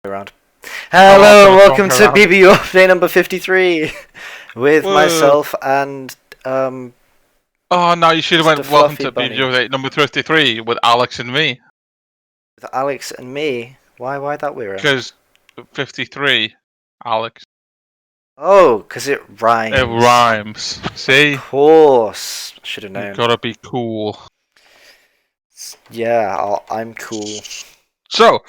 Around. Hello, and welcome to around. BBU update number 53 with Whoa. myself and Oh no, you should have Mr. went welcome Fluffy to Bunny. BBU update number 53 with Alex and me. With Alex and me. Why that way around? Because 53, Alex. Oh, because it rhymes. It rhymes. See? Of course. Should have known. You gotta be cool. Yeah, I'm cool. So,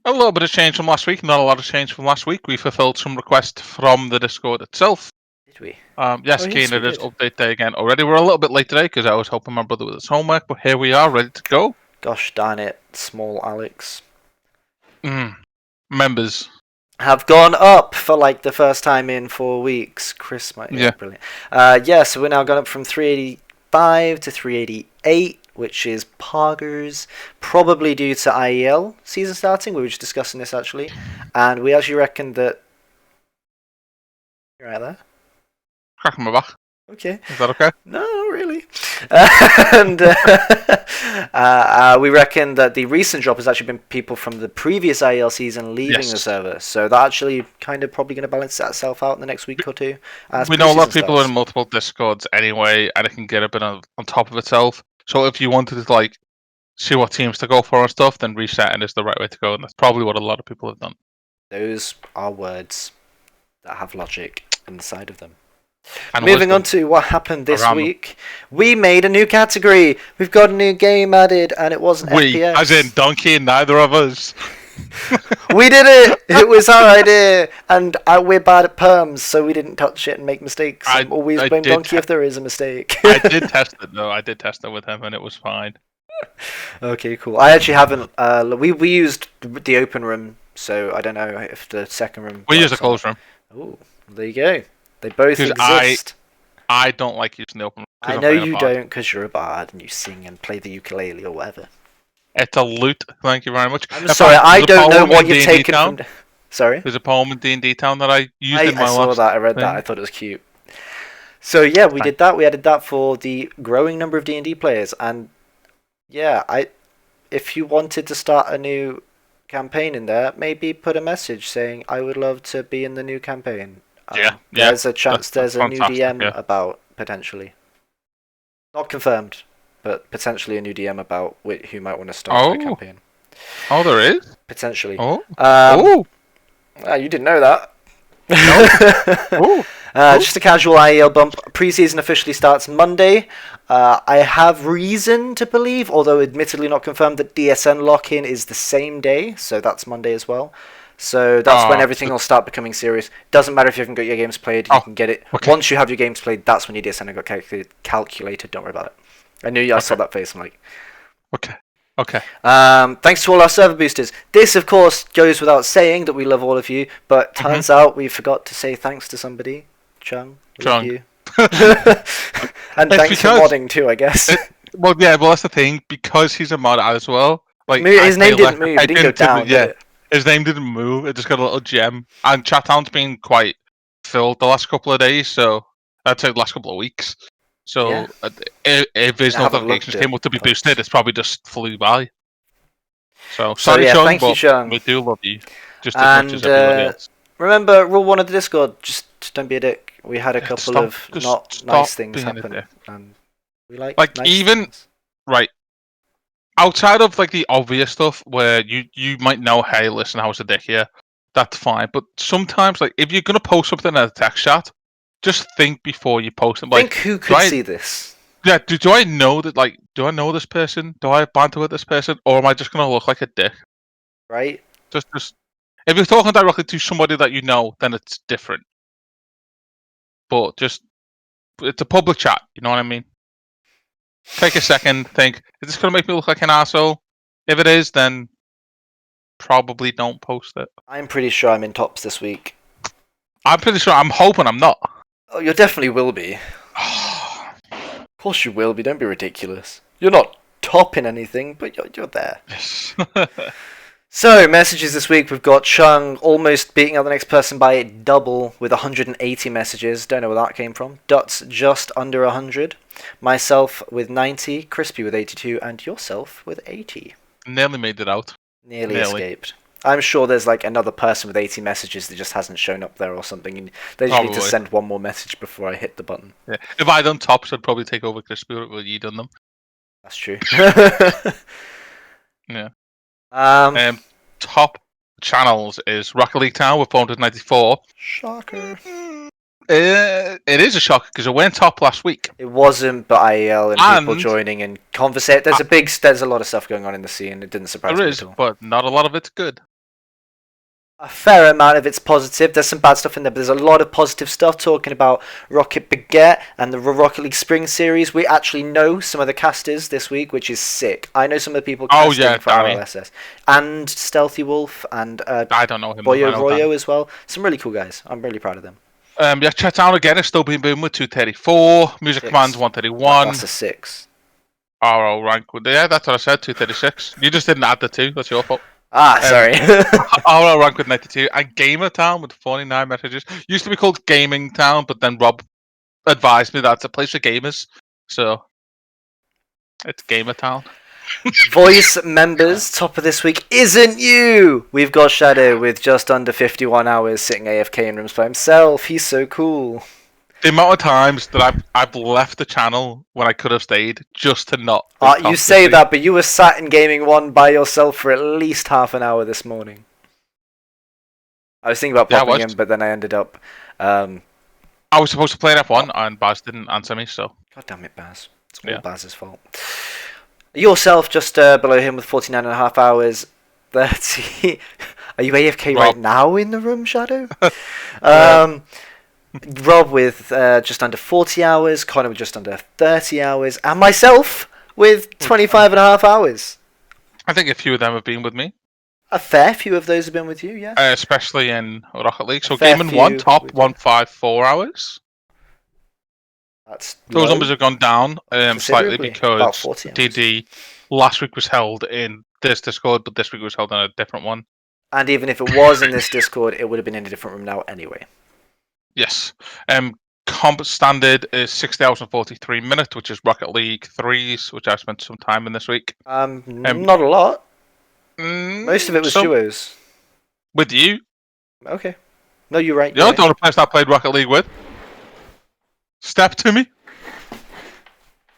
a little bit of change from last week, not a lot of change from last week. We fulfilled some requests from the Discord itself. Did we? Yes, Keen, it is update day again already. We're a little bit late today because I was helping my brother with his homework, but here we are, ready to go. Gosh darn it, small Alex. Members have gone up for like the first time in 4 weeks. Chris might be brilliant. So we're now gone up from 385 to 388, which is poggers, probably due to IEL season starting. We were just discussing this actually, and we actually reckon that. You're right there. Cracking my back. Okay. Is that okay? No, not really. And we reckon that the recent drop has actually been people from the previous IEL season leaving the server. So that actually kind of probably going to balance itself out in the next week or two. We know a lot of people are in multiple Discords anyway, and it can get a bit on top of itself. So if you wanted to like see what teams to go for and stuff, then resetting is the right way to go, and that's probably what a lot of people have done. Those are words that have logic inside of them. And moving on to what happened this week, we made a new category. We've got a new game added, and it wasn't FPS. As in Donkey, and neither of us. We did it! It was our idea, and we're bad at perms, so we didn't touch it and make mistakes. I always blame Donkey if there is a mistake. I did test it though. I did test it with him, and it was fine. Okay, cool. I actually haven't. We used the open room, so I don't know if the second room. We used a closed room. Oh, there you go. They both exist. I don't like using the open room. I know you don't, because you're a bard and you sing and play the ukulele or whatever. It's a loot. Thank you very much. I'm sorry, I don't know what you've taken from. Sorry. There's a poem in D&D Town that I used in my last. I saw that. I read that. I thought it was cute. So yeah, we did that. We added that for the growing number of D&D players, and yeah, if you wanted to start a new campaign in there, maybe put a message saying I would love to be in the new campaign. There's a chance there's a new DM about, potentially. Not confirmed, but potentially a new DM about who might want to start the campaign. Oh, there is? Potentially. Oh. You didn't know that. No. Just a casual IEL bump. Preseason officially starts Monday. I have reason to believe, although admittedly not confirmed, that DSN lock-in is the same day, so that's Monday as well. So that's when everything will start becoming serious. Doesn't matter if you haven't got your games played, you can get it. Okay. Once you have your games played, that's when your DSN got calculated. Don't worry about it. I knew I saw that face. I'm like, okay. Thanks to all our server boosters. This, of course, goes without saying that we love all of you, but turns out we forgot to say thanks to somebody. Chung. Love you. And thanks for modding too, I guess. Well, that's the thing. Because he's a mod as well. Like his name didn't move. It didn't go down. His name didn't move. It just got a little gem. And Chattown's been quite filled the last couple of days, so I'd say the last couple of weeks. So if his notifications came up to be boosted, it's probably just flew by. So sorry, Sean, thank you, Sean. We do love you just as much as everybody else. Remember, rule 1 of the Discord: just don't be a dick. We had a couple of not nice things happen, and we like nice even things. Right. Outside of like the obvious stuff where you might know, hey, listen, I was a dick here, that's fine. But sometimes, like, if you're gonna post something in a text chat, just think before you post it. Like, think who could see this? Yeah, do I know that? Like, do I know this person? Do I have banter with this person, or am I just gonna look like a dick? Right. Just if you're talking directly to somebody that you know, then it's different. But it's a public chat. You know what I mean? Take a second, think, is this going to make me look like an asshole? If it is, then probably don't post it. I'm pretty sure I'm in tops this week. I'm hoping I'm not. Oh, you definitely will be. Of course you will be, don't be ridiculous. You're not topping anything, but you're there. Yes. So, messages this week, we've got Chung almost beating out the next person by double with 180 messages. Don't know where that came from. Dut's just under 100. Myself with 90. Crispy with 82. And yourself with 80. Nearly made it out. Nearly escaped. I'm sure there's like another person with 80 messages that just hasn't shown up there or something. And they just need to send one more message before I hit the button. Yeah. If I done tops, I'd probably take over Chris Spirit, but you done them. That's true. Yeah. Top channels is Rocket League Town with 494. Shocker. It is a shocker because it went top last week. It wasn't, but IEL and people joining and conversate. There's a lot of stuff going on in the scene. It didn't surprise me at all. But not a lot of it's good. A fair amount of it's positive. There's some bad stuff in there, but there's a lot of positive stuff talking about Rocket Baguette and the Rocket League Spring Series. We actually know some of the casters this week, which is sick. I know some of the people casting for RLSS. And Stealthy Wolf and I don't know him. Boyo Royo as well. Some really cool guys. I'm really proud of them. Chat Down again is still being boom with 234. Music Commands 131. That's a 6. RO rank with that's what I said, 236. You just didn't add the 2, that's your fault. Sorry. RO rank with 92 and Gamer Town with 49 messages. Used to be called Gaming Town, but then Rob advised me that it's a place for gamers, so it's Gamer Town. Voice members, top of this week isn't you. We've got Shadow with just under 51 hours sitting AFK in rooms by himself. He's so cool. The amount of times that I've left the channel when I could have stayed just to not. You say that, but you were sat in Gaming 1 by yourself for at least half an hour this morning. I was thinking about popping in, but then I ended up. I was supposed to play an F1, and Baz didn't answer me, so. God damn it, Baz. It's all Baz's fault. Yourself just below him with 49.5 hours. 30. Are you AFK right now in the room, Shadow? Rob with just under 40 hours, Connor with just under 30 hours, and myself with 25.5 hours. I think a few of them have been with me. A fair few of those have been with you, yeah. Especially in Rocket League. So Gaming 1 top 154 hours. Those numbers have gone down slightly because DD last week was held in this Discord, but this week was held in a different one. And even if it was in this Discord, it would have been in a different room now anyway. Yes. Comp standard is 60 hours and 43 minutes, which is Rocket League 3s, which I spent some time in this week. Not a lot. Most of it was duos. With you? Okay. No, you're right. You're the only person I played Rocket League with. Step to me.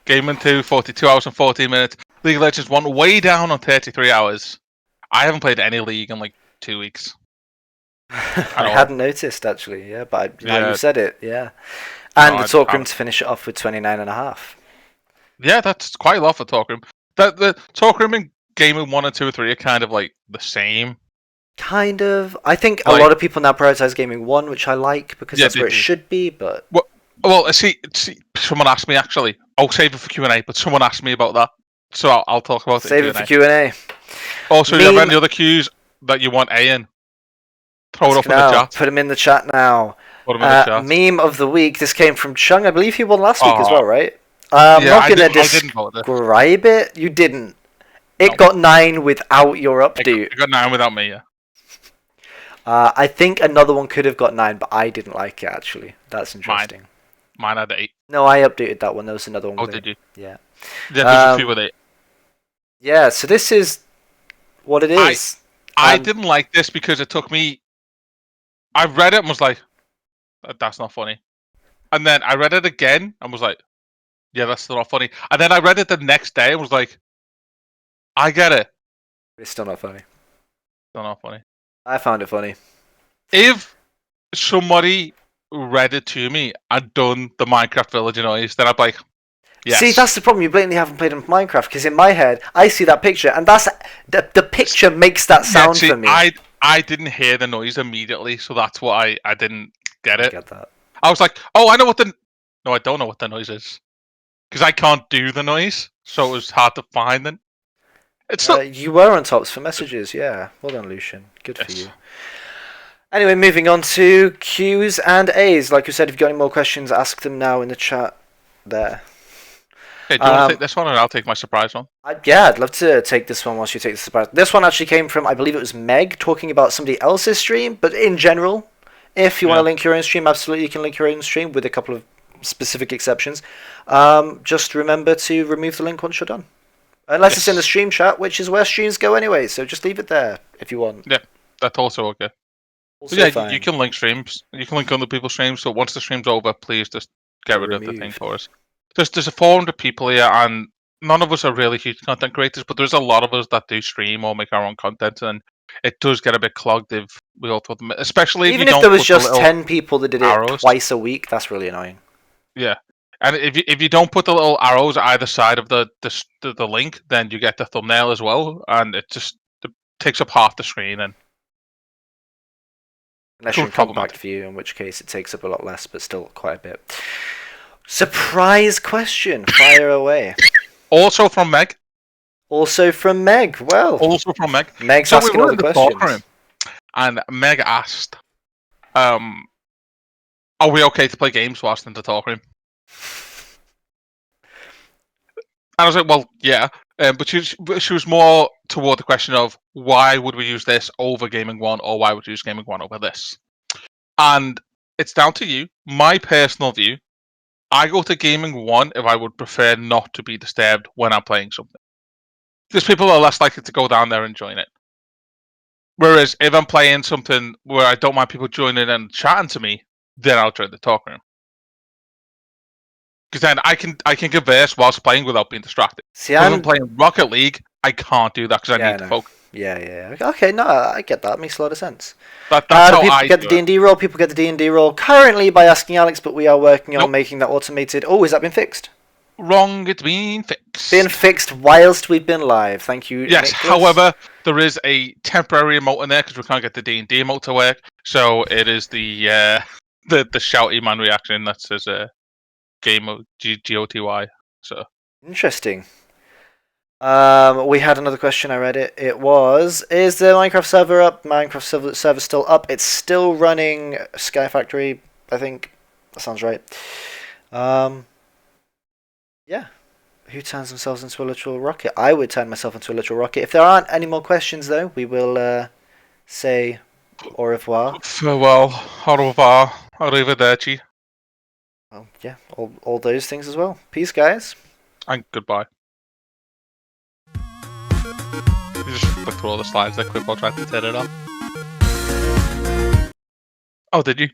Gaming 2, 42 hours and 14 minutes. League of Legends 1, way down on 33 hours. I haven't played any League in like 2 weeks. I hadn't noticed actually, but now you said it, And the talk room to finish it off with 29.5. Yeah, that's quite a lot for talk room. The talk room and Gaming 1 and 2 or 3 are kind of like the same. Kind of. I think a lot of people now prioritize Gaming 1, which I like because that's where it should be. But well, see, someone asked me actually. I'll save it for Q&A, but someone asked me about that, so I'll talk about it. Save it for Q&A. Also, do you have any other cues that you want A in? Throw it up in the chat. Put them in the chat now. Put them in the chat. Meme of the week. This came from Chung. I believe he won last week as well, right? I'm not going to describe it. You didn't. It got 9 without your update. It got 9 without me, yeah. I think another one could have got 9, but I didn't like it, actually. That's interesting. Mine had 8. No, I updated that one. There was another one. Oh, did you? Yeah. Yeah, there's a few with 8. Yeah, so this is what it is. I didn't like this because it took me... I read it and was like, that's not funny. And then I read it again and was like, yeah, that's still not funny. And then I read it the next day and was like, I get it. It's still not funny. Still not funny. I found it funny. If somebody read it to me and done the Minecraft villager noise, then I'd be like, yes. See, that's the problem. You blatantly haven't played in Minecraft because in my head, I see that picture and that's the picture makes that sound for me. I didn't hear the noise immediately, so that's why I didn't get it. I get that. I was like, oh, I know what the... No, I don't know what the noise is. Because I can't do the noise, so it was hard to find them. It's not... You were on tops for messages, yeah. Well done, Lucian. Good for you. Anyway, moving on to Q's and A's. Like you said, if you've got any more questions, ask them now in the chat there. Okay, do you want to take this one, and I'll take my surprise one? I'd love to take this one whilst you take the surprise. This one actually came from, I believe it was Meg, talking about somebody else's stream, but in general, if you want to link your own stream, absolutely you can link your own stream with a couple of specific exceptions. Just remember to remove the link once you're done. Unless it's in the stream chat, which is where streams go anyway, so just leave it there if you want. Yeah. That's also okay. Also But yeah, fine. you can link streams. You can link other people's streams. So once the stream's over, please just get rid of the thing Removed. for us. There's a 400 people here, and none of us are really huge content creators, but there's a lot of us that do stream or make our own content, and it does get a bit clogged if we all put them, especially Even if you if don't there was put the just little 10 people that did it arrows. twice a week, that's really annoying. Yeah, and if you don't put the little arrows either side of the link, then you get the thumbnail as well, and it just takes up half the screen and Unless you're in becomes compact problematic. view, in which case it takes up a lot less, but still quite a bit. Surprise question. Fire away. Also from Meg. Also from Meg. Well, Also from Meg. Meg's So we asking were all in the the questions. talk room, and Meg asked, "Are we okay to play games whilst in the talk room?" And I was like, "Well, yeah." But she was more toward the question of why would we use this over Gaming One, or why would we use Gaming One over this? And it's down to you. My personal view, I go to Gaming One if I would prefer not to be disturbed when I'm playing something. Because people are less likely to go down there and join it. Whereas if I'm playing something where I don't mind people joining and chatting to me, then I'll join the talk room. Because then I can converse whilst playing without being distracted. See, But if I'm playing Rocket League, I can't do that because I need to focus. Yeah. Okay, no, I get that. It makes a lot of sense. That's How do how people I get the do it. D&D roll? People get the D&D roll currently by asking Alex, but we are working on making that automated. Oh, has that been fixed? Wrong, it's been fixed. Been fixed whilst we've been live. Thank you, Yes, Nicholas. however, there is a temporary emote in there because we can't get the D&D emote to work. So it is the shouty man reaction that says game of GOTY. So Interesting. We had another question. I read it. It was: is the Minecraft server up? Minecraft server still up? It's still running. Sky Factory, I think. That sounds right. Yeah. Who turns themselves into a literal rocket? I would turn myself into a literal rocket. If there aren't any more questions, though, we will say au revoir. farewell, au revoir, arrivederci, Well, yeah, all those things as well. Peace, guys. and goodbye. You just flick through all the slides that quick while trying to turn it on. Oh, did you?